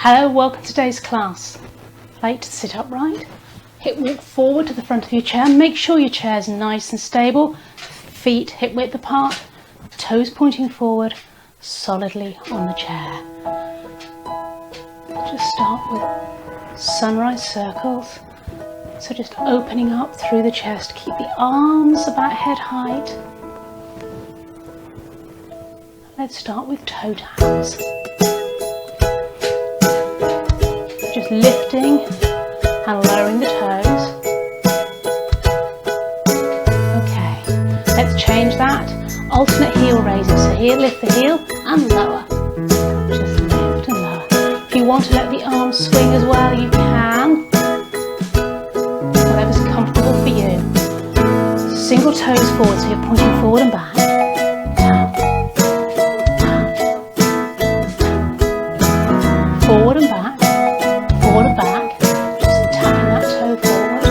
Hello, welcome to today's class. Like to sit upright, hip walk forward to the front of your chair. Make sure your chair is nice and stable, feet hip width apart, toes pointing forward, solidly on the chair. Just start with sunrise circles. So just opening up through the chest, keep the arms about head height. Let's start with toe taps. Just lifting and lowering the toes. Okay, let's change that. Alternate heel raises. So here, lift the heel and lower. Just lift and lower. If you want to let the arms swing as well, you can. Whatever's comfortable for you. Single toes forward, so you're pointing forward and back. Tap, tap. Forward and back. Forward and back, just tapping that toe forward.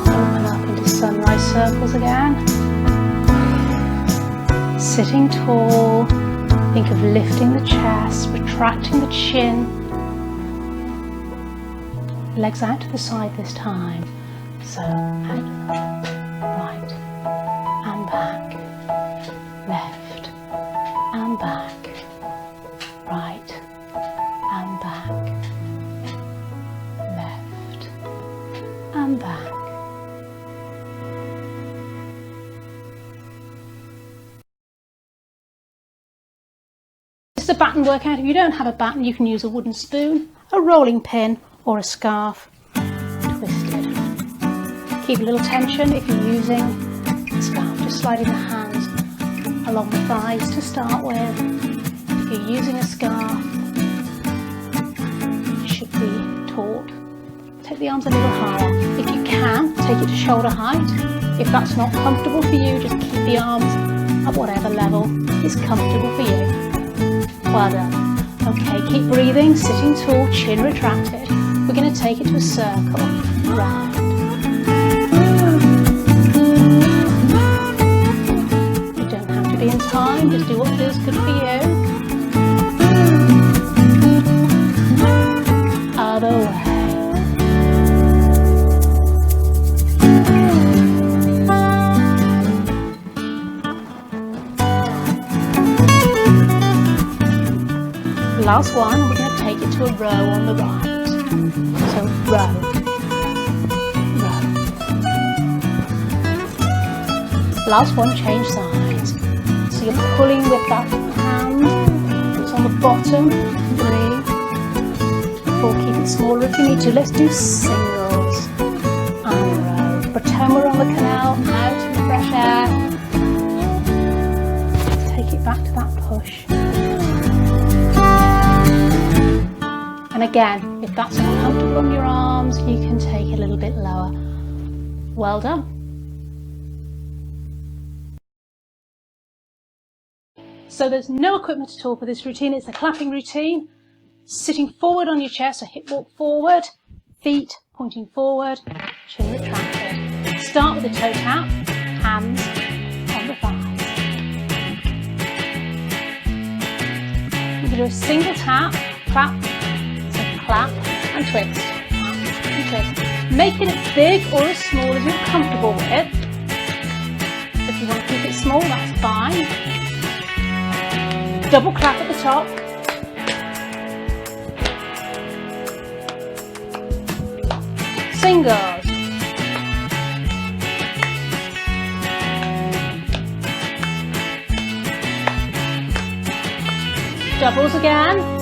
Open up into sunrise circles again. Sitting tall, think of lifting the chest, retracting the chin. Legs out to the side this time. So out, right and back, left and back, right and back, left and back. This is a batten workout. If you don't have a batten, you can use a wooden spoon, a rolling pin, or a scarf twisted. Keep a little tension if you're using a scarf, just sliding the hands along the thighs to start with. If you're using a scarf, it should be taut. Take the arms a little higher. If you can, take it to shoulder height. If that's not comfortable for you, just keep the arms at whatever level is comfortable for you. Well done. Okay, keep breathing, sitting tall, chin retracted. We're going to take it to a circle, round. You don't have to be in time, just do what feels good for you. Other way. Last one, we're going to take it to a row on the right. So row, row. Last one, change sides. So you're pulling with that hand that's on the bottom. Breathe. Or keep it smaller if you need to. Let's do singles and row. Pretend we're on the canal, out in the fresh air. Take it back to that push. And again, if that's not comfortable on your arms, you can take it a little bit lower. Well done. So there's no equipment at all for this routine. It's a clapping routine. Sitting forward on your chair, so hip walk forward, feet pointing forward, chin retracted. Start with a toe tap, hands on the thighs. We're going to do a single tap, clap, clap and twist, and twist. Make it as big or as small as you're comfortable with. If you want to keep it small, that's fine. Double clap at the top. Singles. Doubles again.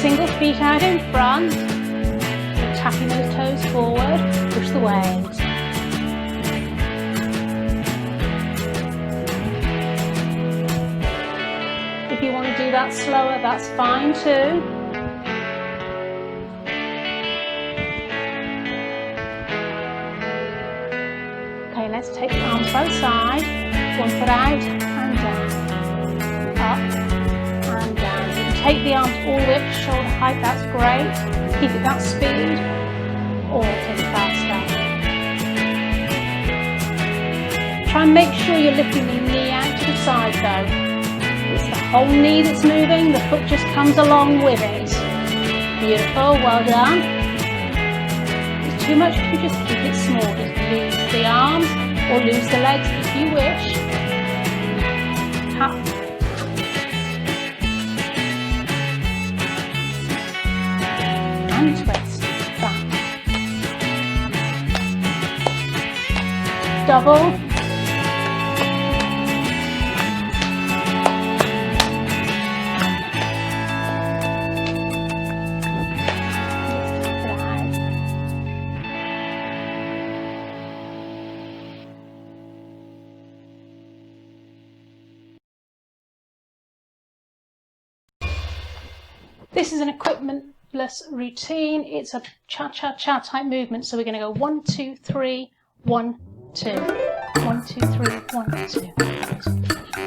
Single feet out in front, tapping those toes forward, push the waves. If you want to do that slower, that's fine too. outside, one foot out and down, up and down. You can take the arms all the way up to shoulder height, that's great. Keep it that speed, or take it faster. Try and make sure you're lifting the knee out to the side though. It's the whole knee that's moving, the foot just comes along with it. Beautiful, well done. If it's too much, you just keep it small. Just loose the arms or loose the legs if you wish. Tap. And twist. Back. Double. This is an equipmentless routine. It's a cha-cha-cha type movement. So we're going to go 1, 2, 3, 1, 2. 1, 2, 3, 1, 2.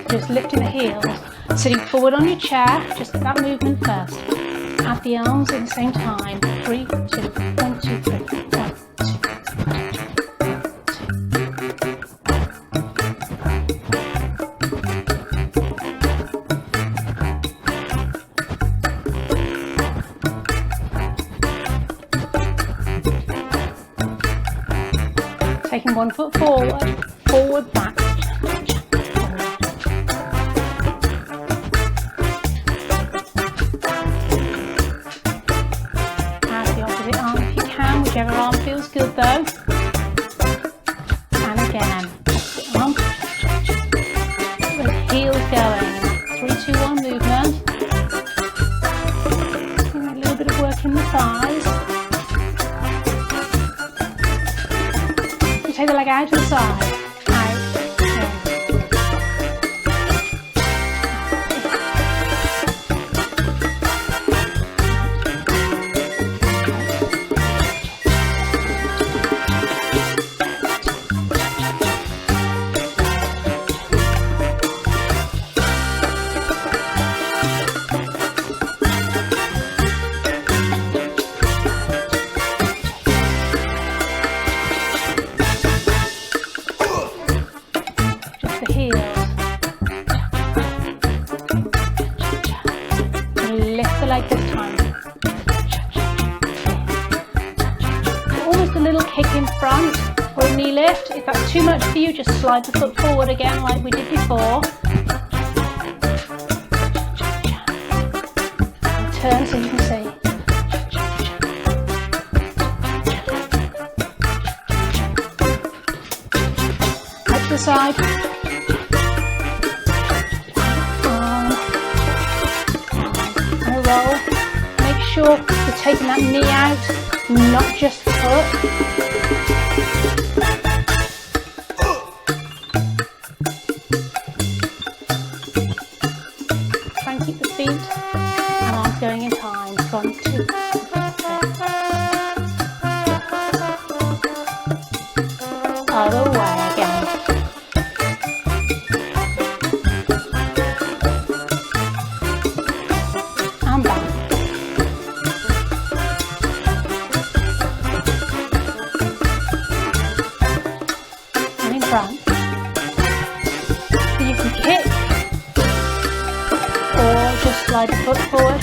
Just lifting the heels. Sitting forward on your chair. Just that movement first. Add the arms at the same time. 3, 2, 1, 2, 3, 1, 2. Taking one foot forward, forward, back. Add the opposite arm if you can, whichever arm feels good though. And again, opposite arm. Get those heels going. 3, 2, 1 movement. Doing a little bit of work in the thighs. Take the leg out to the side, out, in. Lift the leg this time. Almost a little kick in front or a knee lift. If that's too much for you, just slide the foot forward again like we did before. Turn so you can see. Out to the side. Roll. Make sure you're taking that knee out, not just the foot. Try and keep the feet and arms going in time. 1, 2, 3. Other way again. Front. So you can kick or just slide the foot forward.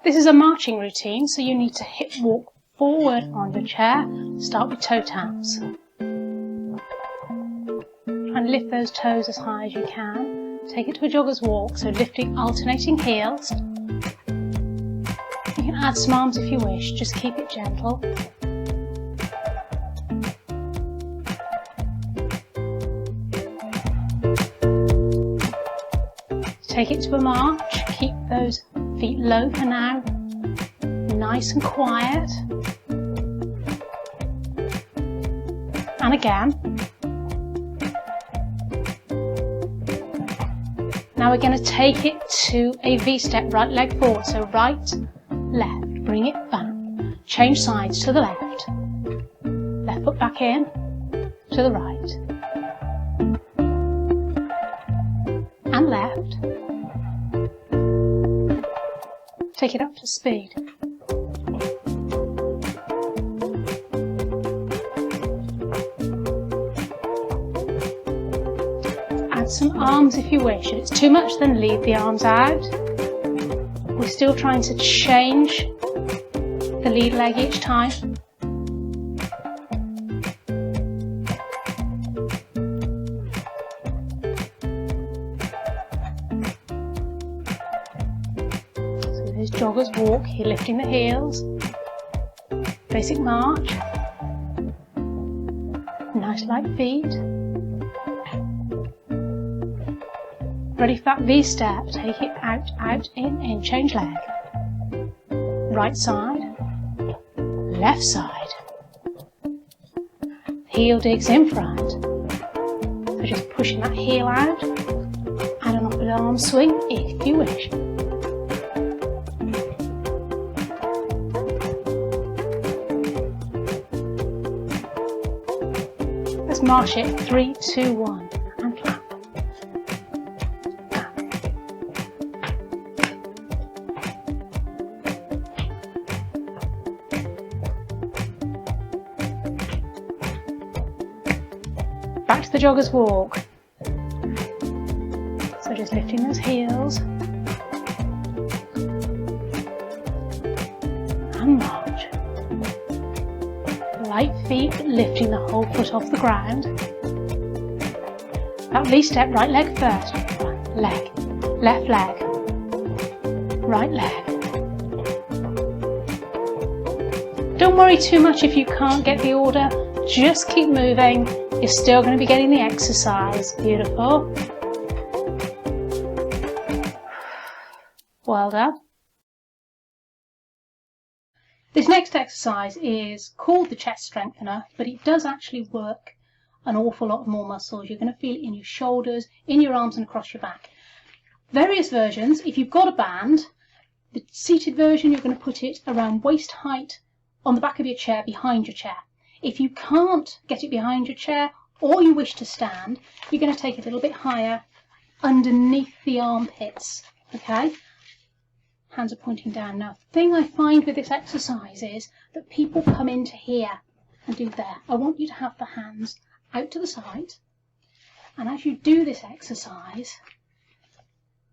This is a marching routine, so you need to hip walk forward on your chair. Start with toe taps. And lift those toes as high as you can. Take it to a jogger's walk, so lifting alternating heels. You can add some arms if you wish, just keep it gentle. Take it to a march, keep those feet low for now, nice and quiet. And again. Now we're going to take it to a V-step, right leg forward. So right, left, bring it back. Change sides to the left. Left foot back in, to the right. And left. Take it up to speed. Add some arms if you wish. If it's too much, then leave the arms out. We're still trying to change the lead leg each time. So there's jogger's walk, you're lifting the heels. Basic march. Nice light feet. Ready for that V-step, take it out, out, in, change leg. Right side, left side. Heel digs in front. So just pushing that heel out, and an upper arm swing if you wish. Let's march it, 3, 2, 1, and clap. Back to the jogger's walk. So just lifting those heels. And march. Light feet, lifting the whole foot off the ground. That V-step, right leg first. Right leg, left leg, right leg. Don't worry too much if you can't get the order. Just keep moving. You're still going to be getting the exercise. Beautiful. Well done. This next exercise is called the chest strengthener, but it does actually work an awful lot more muscles. You're going to feel it in your shoulders, in your arms and across your back. Various versions. If you've got a band, the seated version, you're going to put it around waist height on the back of your chair, behind your chair. If you can't get it behind your chair or you wish to stand, you're going to take it a little bit higher underneath the armpits, okay? Hands are pointing down. Now, the thing I find with this exercise is that people come into here and do there. I want you to have the hands out to the side, and as you do this exercise,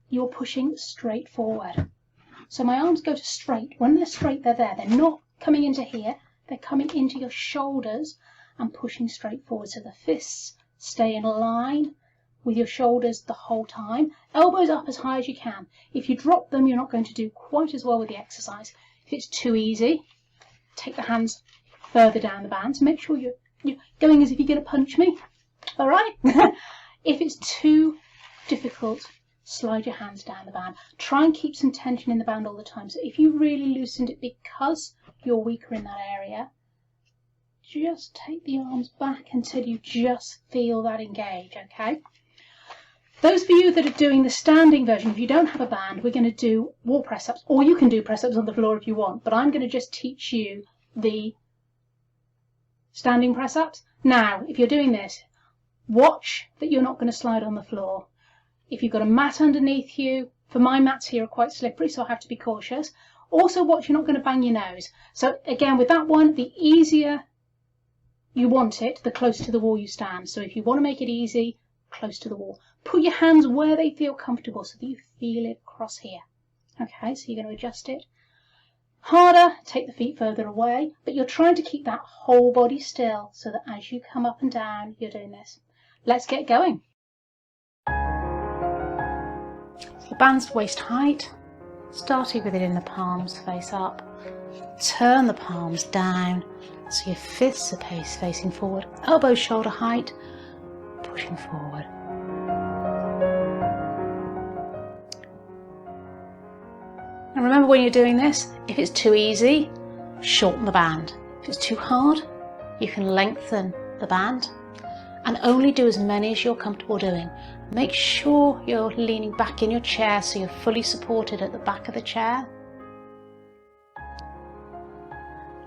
you're pushing straight forward. So my arms go to straight. When they're straight, they're there. They're not coming into here. They're coming into your shoulders and pushing straight forward. So the fists stay in line with your shoulders the whole time. Elbows up as high as you can. If you drop them, you're not going to do quite as well with the exercise. If it's too easy, take the hands further down the band. So make sure you're going as if you're going to punch me. All right? If it's too difficult, slide your hands down the band. Try and keep some tension in the band all the time. So if you really loosened it because you're weaker in that area, just take the arms back until you just feel that engage, okay? Those of you that are doing the standing version, if you don't have a band, we're going to do wall press-ups, or you can do press-ups on the floor if you want, but I'm going to just teach you the standing press-ups. Now, if you're doing this, watch that you're not going to slide on the floor. If you've got a mat underneath you, for my mats here are quite slippery, so I have to be cautious. Also watch you're not going to bang your nose. So again, with that one, the easier you want it, the closer to the wall you stand. So if you want to make it easy, close to the wall. Put your hands where they feel comfortable so that you feel it across here. Okay, so you're going to adjust it. Harder, take the feet further away, but you're trying to keep that whole body still so that as you come up and down, you're doing this. Let's get going. The band's waist height, starting with it in the palms, face up. Turn the palms down so your fists are facing forward. Elbows shoulder height, pushing forward. And remember when you're doing this, if it's too easy, shorten the band. If it's too hard, you can lengthen the band. and only do as many as you're comfortable doing. Make sure you're leaning back in your chair so you're fully supported at the back of the chair.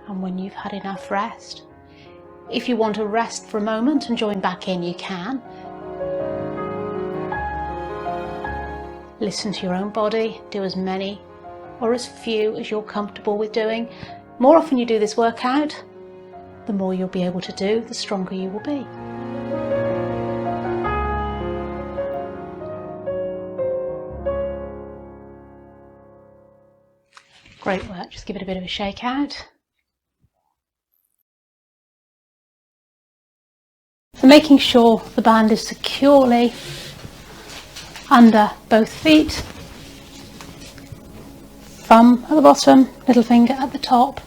And when you've had enough rest, if you want to rest for a moment and join back in, you can. Listen to your own body, do as many or as few as you're comfortable with doing. The more often you do this workout, the more you'll be able to do, the stronger you will be. Great work, just give it a bit of a shake out. So making sure the band is securely under both feet, thumb at the bottom, little finger at the top,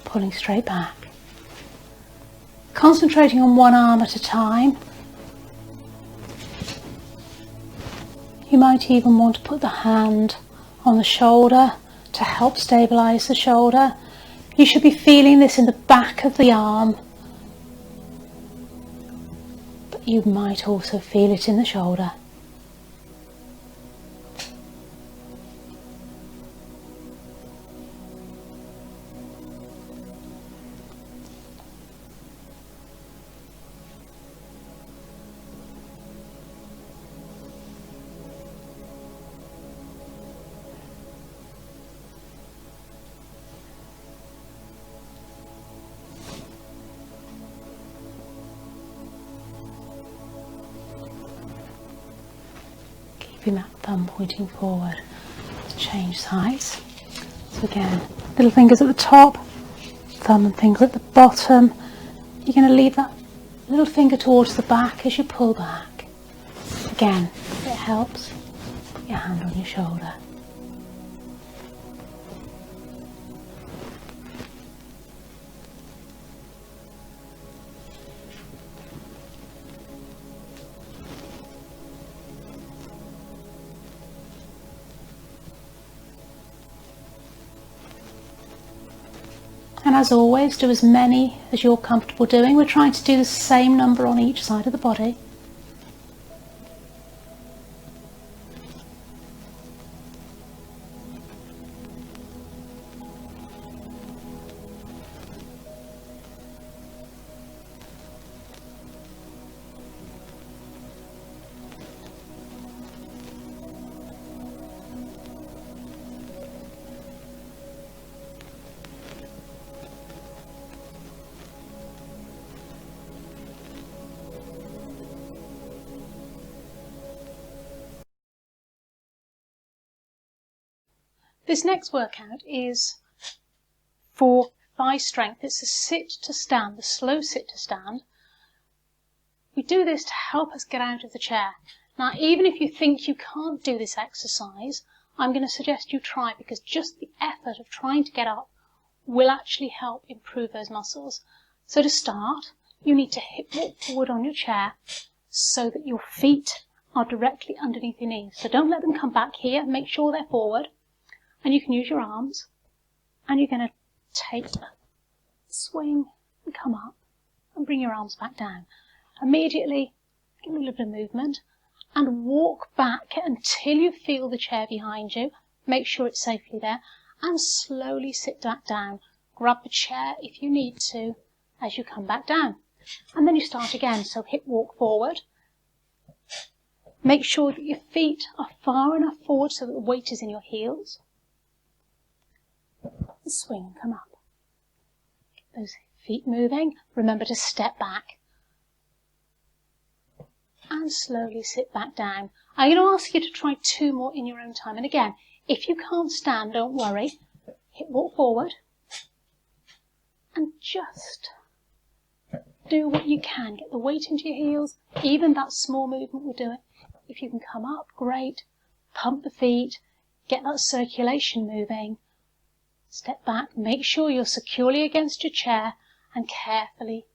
pulling straight back. Concentrating on one arm at a time. You might even want to put the hand on the shoulder to help stabilise the shoulder. You should be feeling this in the back of the arm, but you might also feel it in the shoulder. That thumb pointing forward. Change sides. So again, little fingers at the top, thumb and finger at the bottom. You're going to leave that little finger towards the back as you pull back. Again, if it helps, put your hand on your shoulder. And as always, do as many as you're comfortable doing. We're trying to do the same number on each side of the body. This next workout is for thigh strength. It's a sit to stand, the slow sit to stand. We do this to help us get out of the chair. Now, even if you think you can't do this exercise, I'm going to suggest you try, because just the effort of trying to get up will actually help improve those muscles. So to start, you need to hip walk forward on your chair so that your feet are directly underneath your knees. So don't let them come back here, make sure they're forward. And you can use your arms, and you're going to take a swing and come up and bring your arms back down. Immediately give a little bit of movement and walk back until you feel the chair behind you. Make sure it's safely there, and slowly sit back down. Grab the chair if you need to as you come back down. And then you start again, so hip walk forward. Make sure that your feet are far enough forward so that the weight is in your heels. Swing and come up. Get those feet moving. Remember to step back. And slowly sit back down. I'm going to ask you to try 2 more in your own time. And again, if you can't stand, don't worry. Hip walk forward. And just do what you can. Get the weight into your heels. Even that small movement will do it. If you can come up, great. Pump the feet. Get that circulation moving. Step back, make sure you're securely against your chair, and carefully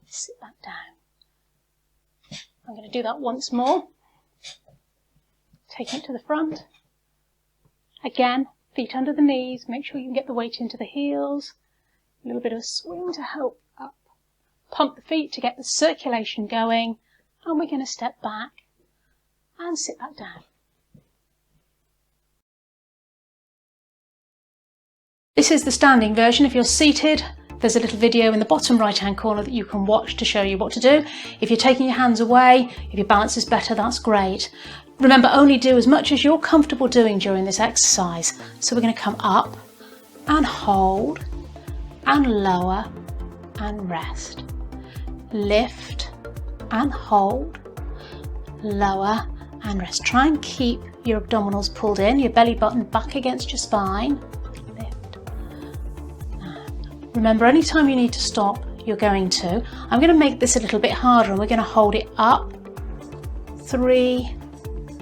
sit back down. I'm going to do that once more. Taking it to the front. Again, feet under the knees, make sure you can get the weight into the heels. A little bit of a swing to help up. pump the feet to get the circulation going, and we're going to step back and sit back down. This is the standing version. If you're seated, there's a little video in the bottom right hand corner that you can watch to show you what to do. If you're taking your hands away, if your balance is better, that's great. Remember, only do as much as you're comfortable doing during this exercise. So we're going to come up and hold and lower and rest. Lift and hold, lower and rest. Try and keep your abdominals pulled in, your belly button back against your spine. Lift. And remember, anytime you need to stop, you're going to. I'm going to make this a little bit harder, and we're going to hold it up. 3,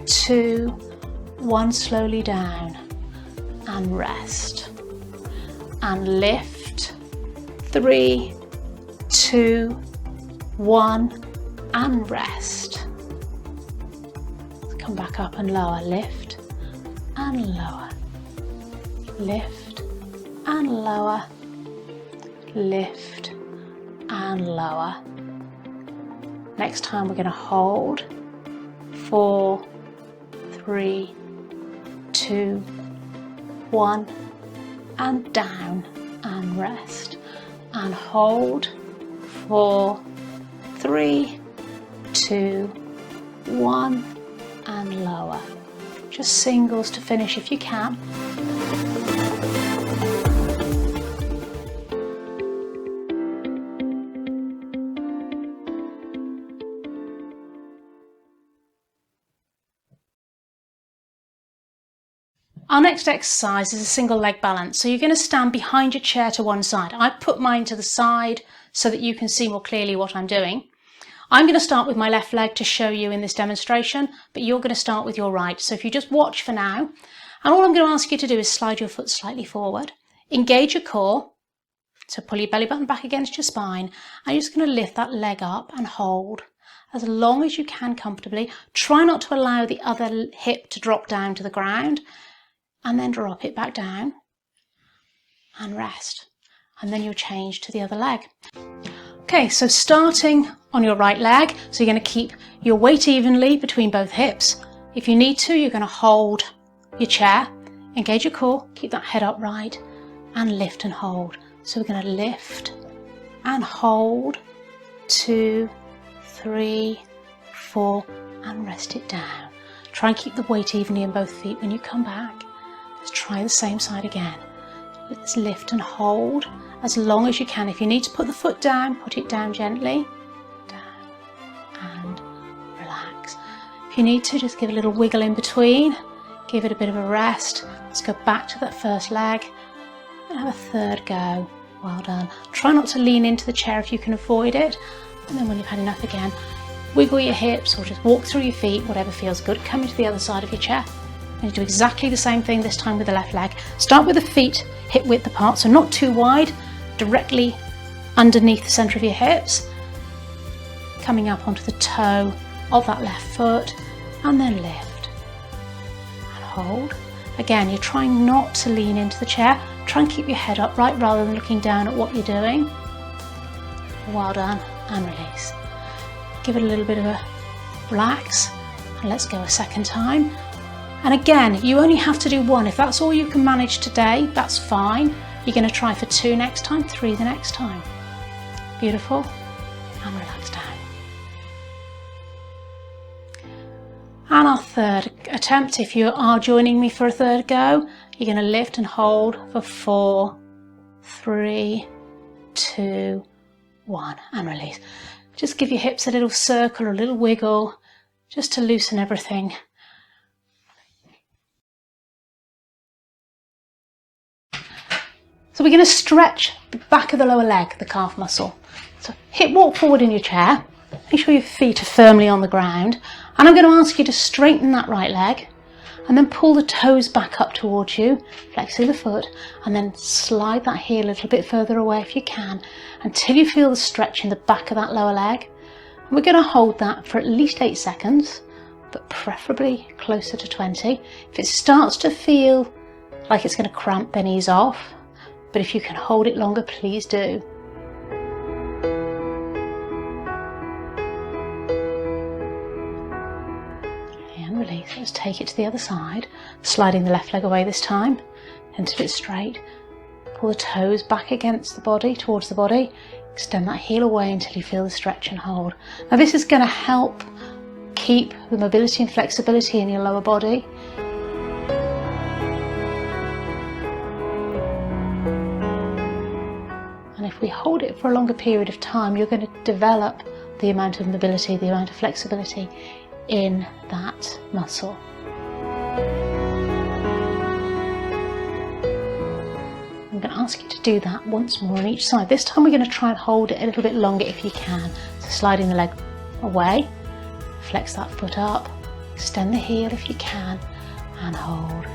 2, 1, slowly down and rest and lift. 3, 2, 1 and rest. Come back up and lower. Lift and lower. Lift and lower. Lift and lower. Next time we're going to hold. 4, 3, 2, 1 and down and rest and hold. 4, 3, 2, 1 and lower. Just singles to finish if you can. Our next exercise is a single leg balance. So you're going to stand behind your chair to one side. I put mine to the side so that you can see more clearly what I'm doing. I'm going to start with my left leg to show you in this demonstration, but you're going to start with your right. So if you just watch for now, and all I'm going to ask you to do is slide your foot slightly forward, engage your core, so pull your belly button back against your spine, and you're just going to lift that leg up and hold as long as you can comfortably. Try not to allow the other hip to drop down to the ground, and then drop it back down and rest. And then you'll change to the other leg. Okay, so starting on your right leg, so you're going to keep your weight evenly between both hips. If you need to, you're going to hold your chair, engage your core, keep that head upright, and lift and hold. So we're going to lift and hold, 2, 3, 4, and rest it down. Try and keep the weight evenly in both feet when you come back. Just try the same side again. Let's lift and hold as long as you can. If you need to put the foot down, put it down gently. Down and relax. If you need to, just give a little wiggle in between. Give it a bit of a rest. Let's go back to that first leg and have a third go. Well done. Try not to lean into the chair if you can avoid it. And then when you've had enough again, wiggle your hips or just walk through your feet, whatever feels good. Come into the other side of your chair. And do exactly the same thing this time with the left leg. Start with the feet hip width apart, so not too wide, directly underneath the centre of your hips, coming up onto the toe of that left foot, and then lift and hold. Again, you're trying not to lean into the chair. Try and keep your head upright rather than looking down at what you're doing. Well done, and release. Give it a little bit of a relax, and let's go a second time. And again, you only have to do one. If that's all you can manage today, that's fine. You're going to try for 2 next time, 3 the next time. Beautiful. And relax down. And our third attempt, if you are joining me for a third go, you're going to lift and hold for 4, 3, 2, 1, and release. Just give your hips a little circle or a little wiggle, just to loosen everything. So we're going to stretch the back of the lower leg, the calf muscle. So hip walk forward in your chair. Make sure your feet are firmly on the ground. And I'm going to ask you to straighten that right leg and then pull the toes back up towards you, flexing the foot, and then slide that heel a little bit further away if you can until you feel the stretch in the back of that lower leg. And we're going to hold that for at least 8 seconds, but preferably closer to 20. If it starts to feel like it's going to cramp, then ease off. But if you can hold it longer, please do. release. Let's take it to the other side, sliding the left leg away this time, and to it straight. Pull the toes back against the body, towards the body. Extend that heel away until you feel the stretch and hold. Now this is going to help keep the mobility and flexibility in your lower body. And if we hold it for a longer period of time, you're going to develop the amount of mobility, the amount of flexibility in that muscle. I'm going to ask you to do that once more on each side. This time we're going to try and hold it a little bit longer if you can. So sliding the leg away, flex that foot up, extend the heel if you can, and hold.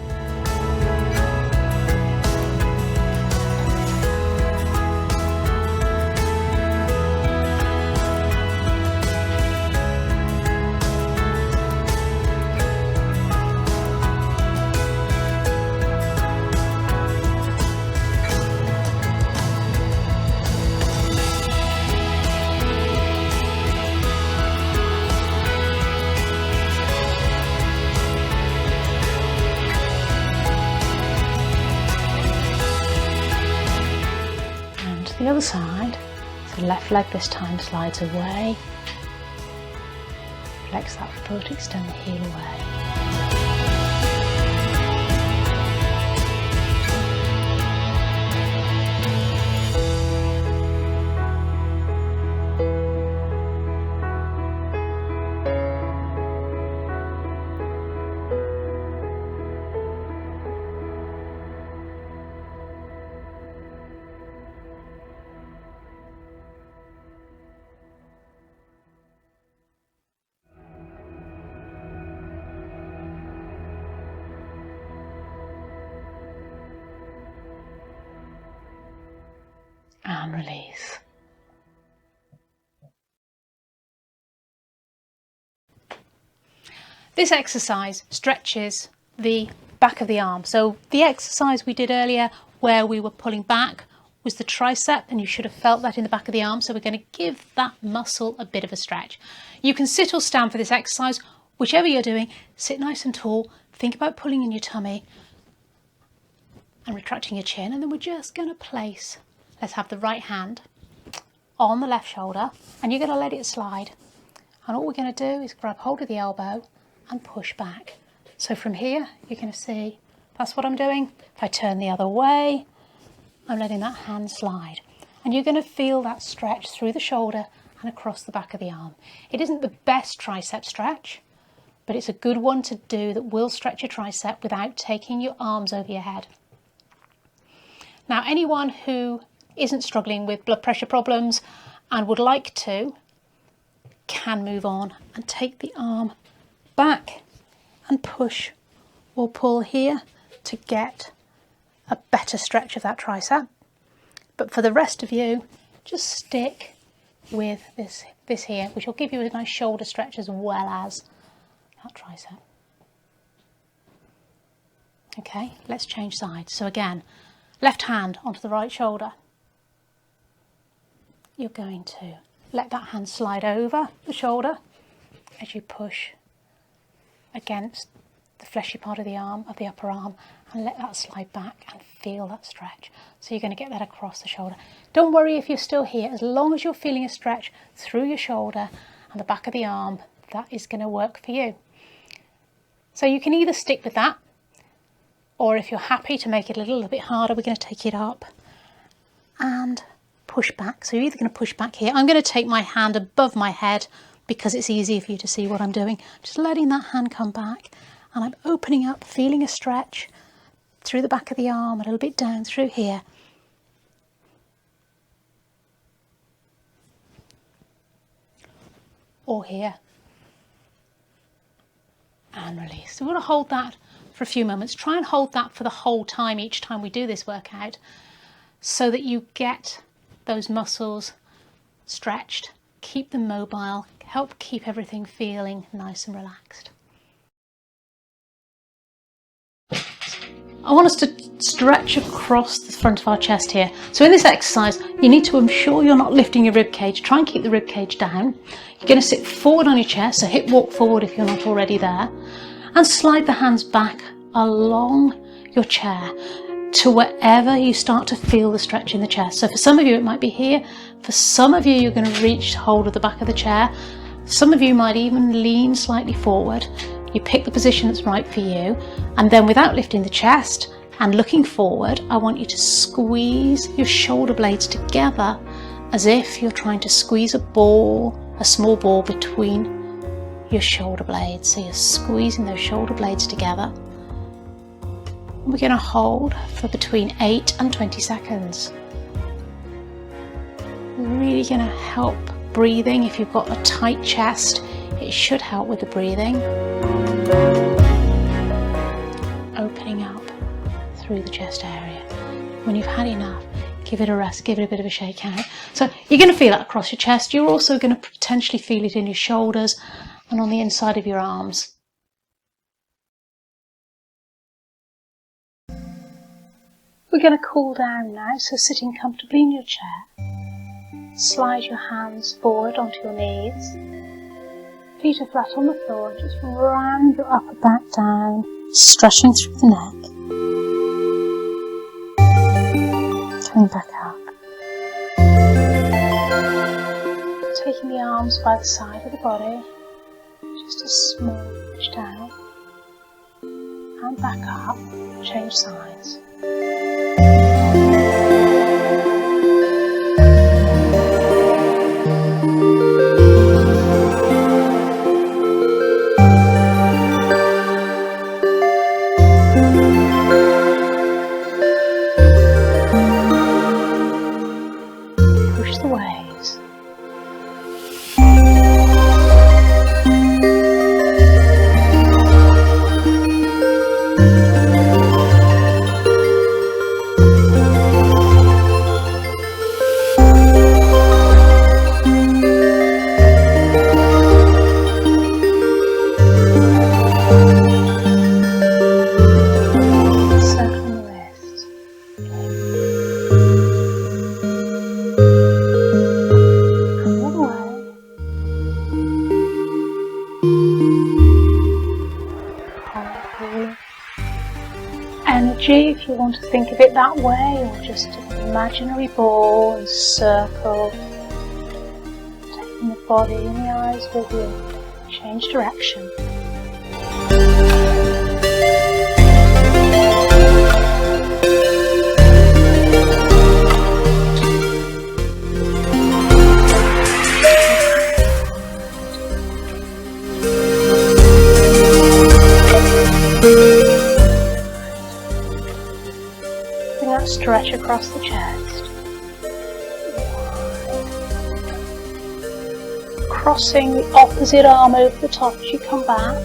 The other side, so left leg this time slides away, flex that foot, extend the heel away. And release. This exercise stretches the back of the arm. So the exercise we did earlier where we were pulling back was the tricep, and you should have felt that in the back of the arm. So we're going to give that muscle a bit of a stretch. You can sit or stand for this exercise, whichever you're doing. Sit nice and tall, think about pulling in your tummy and retracting your chin, and then we're just going to place, let's have the right hand on the left shoulder, and you're going to let it slide. And all we're going to do is grab hold of the elbow and push back. So from here, you're going to see, that's what I'm doing. If I turn the other way, I'm letting that hand slide. And you're going to feel that stretch through the shoulder and across the back of the arm. It isn't the best tricep stretch, but it's a good one to do that will stretch your tricep without taking your arms over your head. Now, anyone who isn't struggling with blood pressure problems and would like to can move on and take the arm back and push or pull here to get a better stretch of that tricep. But for the rest of you, just stick with this here, which will give you a nice shoulder stretch as well as that tricep. Okay, let's change sides. So again, left hand onto the right shoulder. You're going to let that hand slide over the shoulder as you push against the fleshy part of the arm, of the upper arm, and let that slide back and feel that stretch. So you're going to get that across the shoulder. Don't worry if you're still here, as long as you're feeling a stretch through your shoulder and the back of the arm, that is going to work for you. So you can either stick with that, or if you're happy to make it a little bit harder, we're going to take it up and push back. So you're either going to push back here. I'm going to take my hand above my head because it's easier for you to see what I'm doing. Just letting that hand come back, and I'm opening up, feeling a stretch through the back of the arm, a little bit down through here. Or here. And release. So we're going to hold that for a few moments. Try and hold that for the whole time each time we do this workout, so that you get those muscles stretched, keep them mobile, help keep everything feeling nice and relaxed. I want us to stretch across the front of our chest here. So in this exercise, you need to ensure you're not lifting your rib cage. Try and keep the rib cage down. You're going to sit forward on your chest, so hip walk forward if you're not already there. and slide the hands back along your chair to wherever you start to feel the stretch in the chest. So for some of you it might be here, for some of you you're going to reach hold of the back of the chair, some of you might even lean slightly forward. You pick the position that's right for you, and then without lifting the chest and looking forward, I want you to squeeze your shoulder blades together as if you're trying to squeeze a small ball between your shoulder blades. So you're squeezing those shoulder blades together. We're going to hold for between 8 and 20 seconds. Really going to help breathing. If you've got a tight chest, it should help with the breathing. Opening up through the chest area. When you've had enough, give it a rest, give it a bit of a shake out. So you're going to feel it across your chest. You're also going to potentially feel it in your shoulders and on the inside of your arms. We're going to cool down now, so sitting comfortably in your chair. Slide your hands forward onto your knees. Feet are flat on the floor. Just round your upper back down, stretching through the neck. Coming back up. Taking the arms by the side of the body. Just a small push down. And back up. Change sides. Push the waves. Energy, if you want to think of it that way, or just an imaginary ball and circle, taking the body and the eyes with you. Change direction. Stretch across the chest. Crossing the opposite arm over the top as you come back.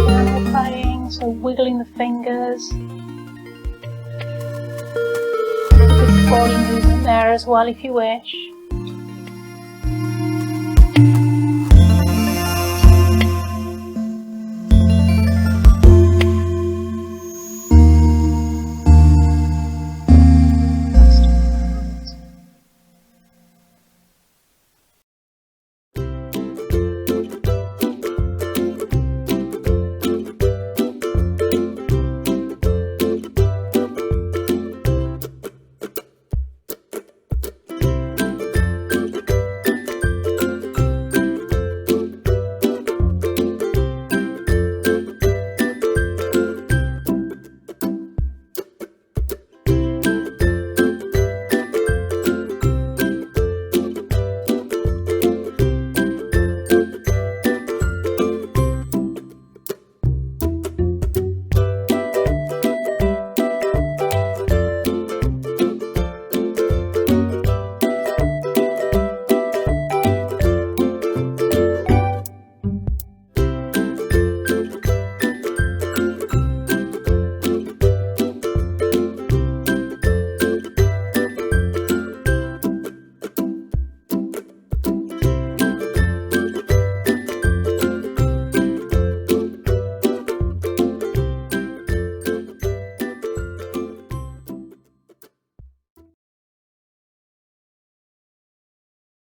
Piano playing, so wiggling the fingers. Body movement there as well if you wish.